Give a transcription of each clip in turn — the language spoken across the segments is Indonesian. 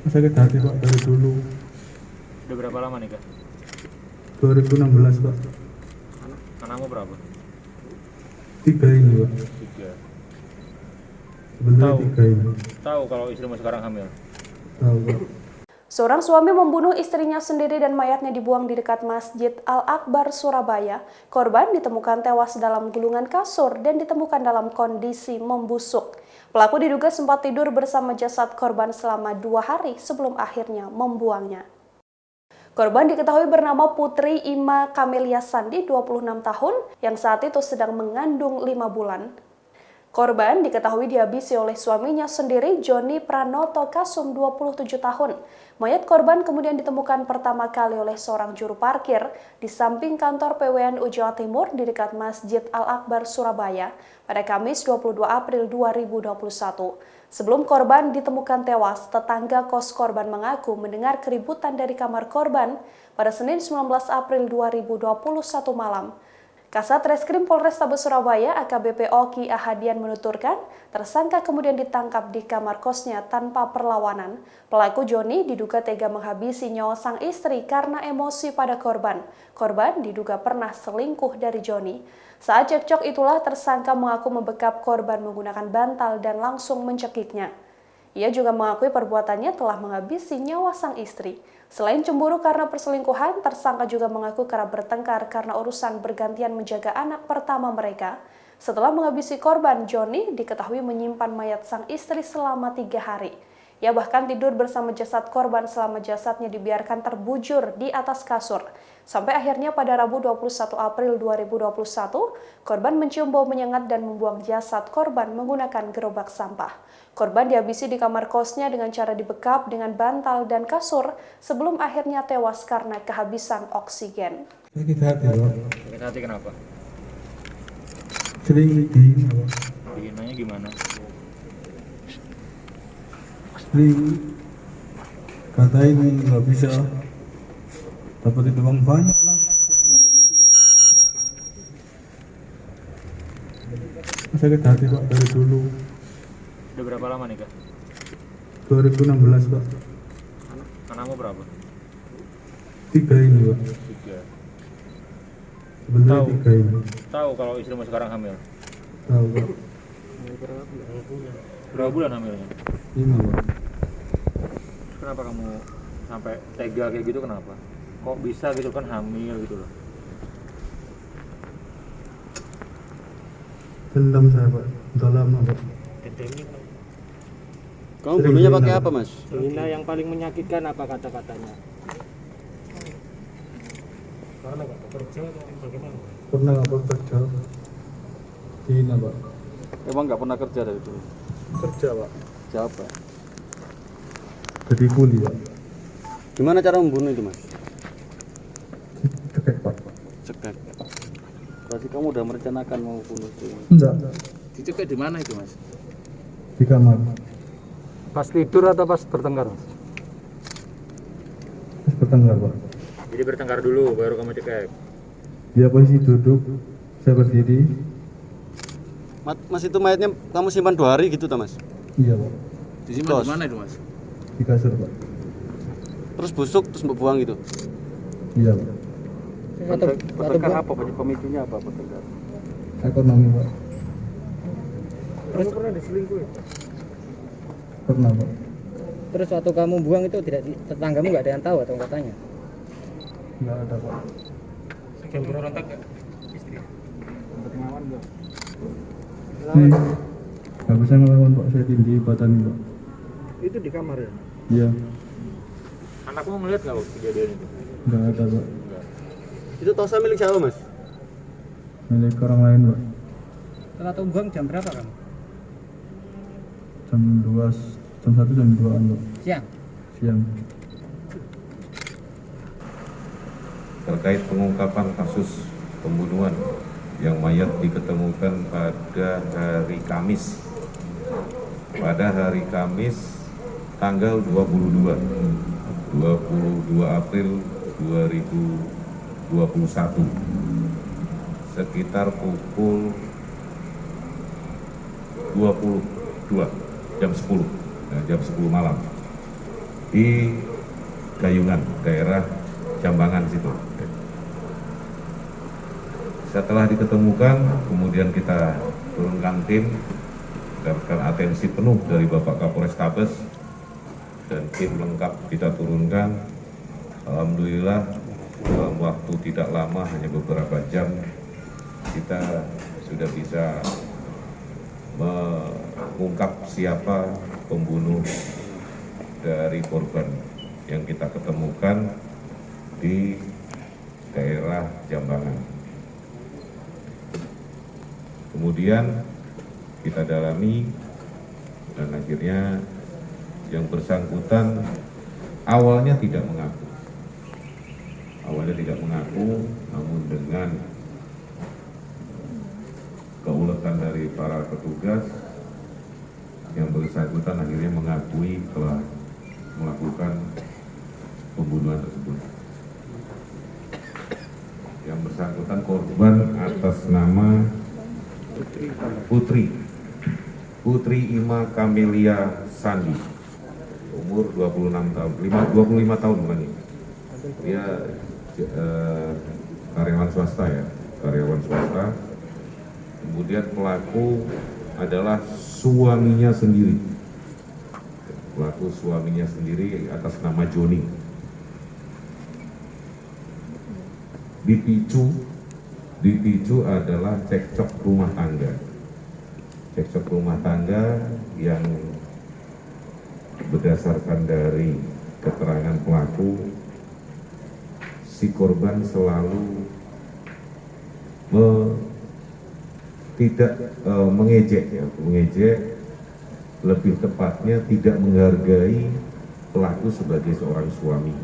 Sakit hati Pak dari dulu. Udah berapa lama nih Kak? 2016 Pak. Anakmu berapa? 3 ini Pak. 3. Sebenarnya Tahu. 3 ini. Tahu kalau istrimu sekarang hamil? Tahu Pak. Seorang suami membunuh istrinya sendiri dan mayatnya dibuang di dekat Masjid Al-Akbar, Surabaya. Korban ditemukan tewas dalam gulungan kasur dan ditemukan dalam kondisi membusuk. Pelaku diduga sempat tidur bersama jasad korban selama 2 hari sebelum akhirnya membuangnya. Korban diketahui bernama Putri Ima Kamelia Sandi, 26 tahun, yang saat itu sedang mengandung 5 bulan. Korban diketahui dihabisi oleh suaminya sendiri, Joni Pranoto Kasum, 27 tahun. Mayat korban kemudian ditemukan pertama kali oleh seorang juru parkir di samping kantor PWNU Jawa Timur di dekat Masjid Al-Akbar, Surabaya pada Kamis 22 April 2021. Sebelum korban ditemukan tewas, tetangga kos korban mengaku mendengar keributan dari kamar korban pada Senin 19 April 2021 malam. Kasat Reskrim Polrestabes Surabaya AKBP Oki Ahadian menuturkan, tersangka kemudian ditangkap di kamar kosnya tanpa perlawanan. Pelaku Joni diduga tega menghabisi nyawa sang istri karena emosi pada korban. Korban diduga pernah selingkuh dari Joni. Saat cekcok itulah tersangka mengaku membekap korban menggunakan bantal dan langsung mencekiknya. Ia juga mengakui perbuatannya telah menghabisi nyawa sang istri. Selain cemburu karena perselingkuhan, tersangka juga mengaku kerap bertengkar karena urusan bergantian menjaga anak pertama mereka. Setelah menghabisi korban, Joni diketahui menyimpan mayat sang istri selama 3 hari. Ia bahkan tidur bersama jasad korban selama jasadnya dibiarkan terbujur di atas kasur. Sampai akhirnya pada Rabu 21 April 2021, korban mencium bau menyengat dan membuang jasad korban menggunakan gerobak sampah. Korban dihabisi di kamar kosnya dengan cara dibekap dengan bantal dan kasur sebelum akhirnya tewas karena kehabisan oksigen. Sakit hati Pak. Sakit hati kenapa? Sering dihina Pak. Dihinanya gimana? Sering katain nggak bisa dapat uang banyak lah. Sakit hati Pak dari dulu. Udah berapa lama nih Kak? 2016 Pak. Anakmu berapa? 3 ini Pak. 3. Sebenarnya Tahu. 3 ini. Tahu kalau istrimu sekarang hamil? Tahu Pak. Berapa bulan hamilnya? 5 Pak. Kenapa kamu sampai tega kayak gitu, kenapa? Kok bisa gitu kan hamil gitu loh? Dendam saya Pak. Udah lama Pak. Kamu bunuhnya pakai apa, Mas? Hina yang paling menyakitkan apa kata-katanya? Karena nggak bekerja atau bagaimana? Pernah nggak bekerja? Dihina Pak. Emang nggak pernah kerja dari dulu? Kerja Pak. Kerja apa? Jadi kuli Pak. Gimana cara membunuh itu, Mas? Cekek Pak. Cekek. Berarti kamu udah merencanakan mau bunuh itu? Enggak. Dicekek di mana itu, Mas? Di kamar. Pas tidur atau pas bertengkar? Terus bertengkar Pak. Jadi bertengkar dulu baru kamu cekek. Dia posisi duduk, saya berdiri. Mas, itu mayatnya kamu simpan 2 hari gitu, Mas? Iya Pak. Disimpan di mana itu, Mas? Di kasur Pak. Terus busuk terus mbok buang gitu? Iya Pak. Bertengkar apa? Pemicunya apa bertengkar? Ekonomi Pak. Terus pernah diselingkuhi? Pernah Pak. Terus waktu kamu buang itu tidak tetanggamu nggak ada yang tahu atau nggak tanya? Enggak ada Pak. Sekian berontak nggak istri? Nggak bisa ngelawan Pak, saya tinggi badan Pak. Itu di kamar ya? Iya. Anakmu melihat nggak waktu kejadian itu? Enggak ada Pak. Itu tosa milik siapa, Mas? Milik orang lain Pak. Setelah kamu buang jam berapa kamu? Jam 2, jam 1 jam 2-an Pak. Siang. Siang. Terkait pengungkapan kasus pembunuhan yang mayat diketemukan pada hari Kamis. Pada hari Kamis tanggal 22 April 2021 sekitar pukul 22 jam 10 malam di Gayungan, daerah Jambangan situ. Setelah diketemukan, kemudian kita turunkan tim, mendapatkan atensi penuh dari Bapak Kapolres Tabes dan tim lengkap kita turunkan. Alhamdulillah dalam waktu tidak lama, hanya beberapa jam, kita sudah bisa mengungkap siapa pembunuh dari korban yang kita ketemukan di daerah Jambangan. Kemudian kita dalami dan akhirnya yang bersangkutan awalnya tidak mengaku. Namun dengan keuletan dari para petugas, yang bersangkutan akhirnya mengakui telah melakukan pembunuhan tersebut. Yang bersangkutan korban atas nama Putri Ima Kamelia Sandi, umur 25 tahun bukan ini. Dia karyawan swasta. Kemudian pelaku adalah suaminya sendiri. Atas nama Joni. Dipicu adalah cekcok rumah tangga yang berdasarkan dari keterangan pelaku, si korban selalu mengejek, lebih tepatnya tidak menghargai pelaku sebagai seorang suami,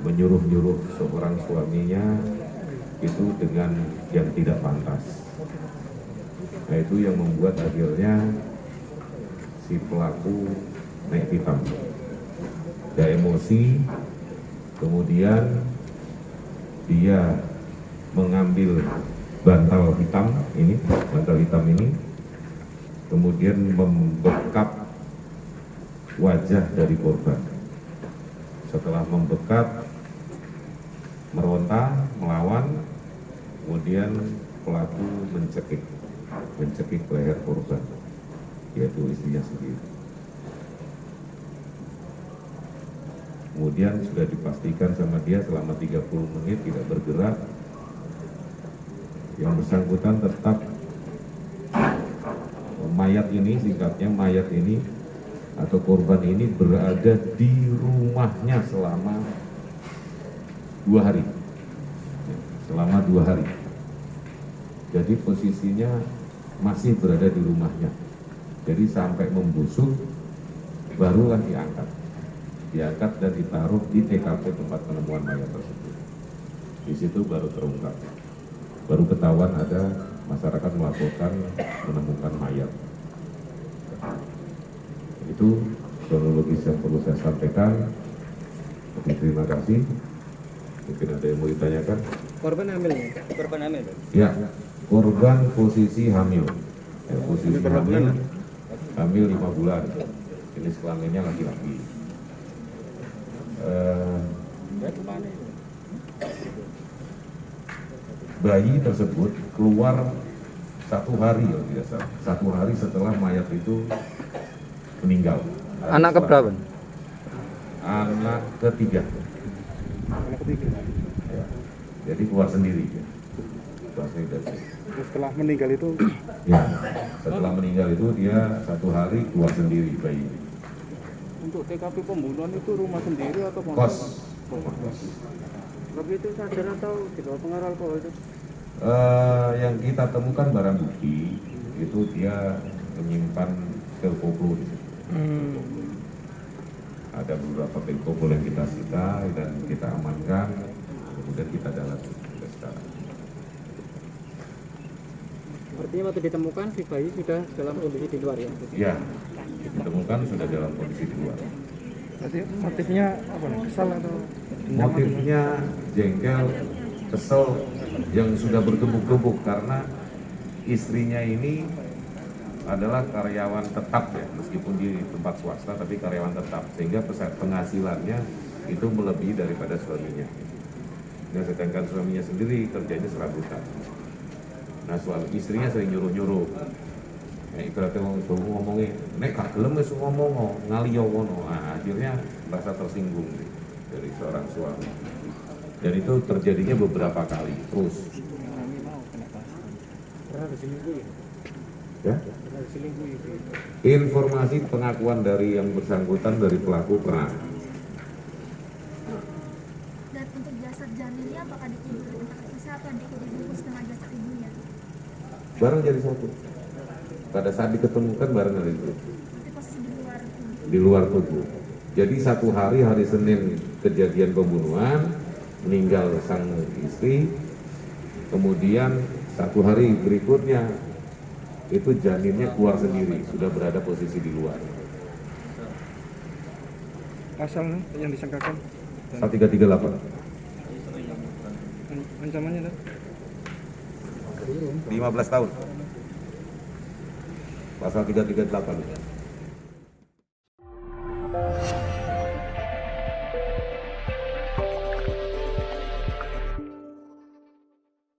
menyuruh seorang suaminya itu dengan yang tidak pantas. Nah, itu yang membuat akhirnya si pelaku naik pitam, dia emosi, kemudian dia mengambil bantal hitam ini, kemudian membekap wajah dari korban. Setelah membekap, meronta, melawan, kemudian pelaku mencekik leher korban, yaitu istrinya sendiri. Kemudian sudah dipastikan sama dia selama 30 menit tidak bergerak. Yang bersangkutan tetap mayat ini atau korban ini berada di rumahnya selama 2 hari. Jadi posisinya masih berada di rumahnya. Jadi sampai membusuk barulah diangkat dan ditaruh di TKP tempat penemuan mayat tersebut. Di situ baru terungkap, baru ketahuan ada masyarakat melaporkan menemukan mayat. Itu kronologis yang perlu saya sampaikan. Terima kasih. Mungkin ada yang mau ditanyakan. Korban hamil. Ya, korban posisi hamil. Hamil 5 bulan. Jenis kelaminnya laki-laki. Bayi tersebut keluar 1 hari, ya tidak salah. 1 hari setelah mayat itu meninggal. Anak keberapa? Anak ketiga. Ya. Jadi keluar sendiri. Setelah meninggal itu? Ya, setelah meninggal itu dia 1 hari keluar sendiri bayi. Untuk TKP pembunuhan itu rumah sendiri atau Kos. Tapi itu sadar atau di bawah pengaruh alkohol itu? Yang kita temukan barang bukti itu dia menyimpan pil koplo di situ. Ada beberapa pil koplo yang kita sita dan kita amankan, kemudian kita dalami sekarang. Artinya waktu ditemukan si bayi sudah dalam kondisi di luar ya? Ya, ditemukan sudah dalam kondisi di luar. Berarti motifnya apa nih? Kesal atau? Motifnya jengkel, kesel, yang sudah bertumbuk-tumbuk karena istrinya ini adalah karyawan tetap ya, meskipun di tempat swasta tapi karyawan tetap, sehingga penghasilannya itu melebihi daripada suaminya. Nah, sedangkan suaminya sendiri kerjanya serabutan. Nah, istrinya sering nyuruh-nyuruh. Nah, ibaratnya ngomongnya, nek gak gelem wis ngomong ngaliyo ngono. Nah, akhirnya merasa tersinggung dari seorang suami. Dan itu terjadinya beberapa kali terus. Ya? Informasi pengakuan dari yang bersangkutan dari pelaku pernah. Dan untuk jasad janinnya apakah dikubur di tempat terpisah atau dibungkus dengan jasad ibunya? Barang jadi satu. Pada saat diketemukan barang dari itu. Nanti posisi di luar tubuh. Di luar tubuh. Jadi satu hari Senin kejadian pembunuhan, meninggal sang istri, kemudian satu hari berikutnya itu janinnya keluar sendiri, sudah berada posisi di luar. Pasal yang disangkakan 1338. Ancamannya 15 tahun. Pasal 338.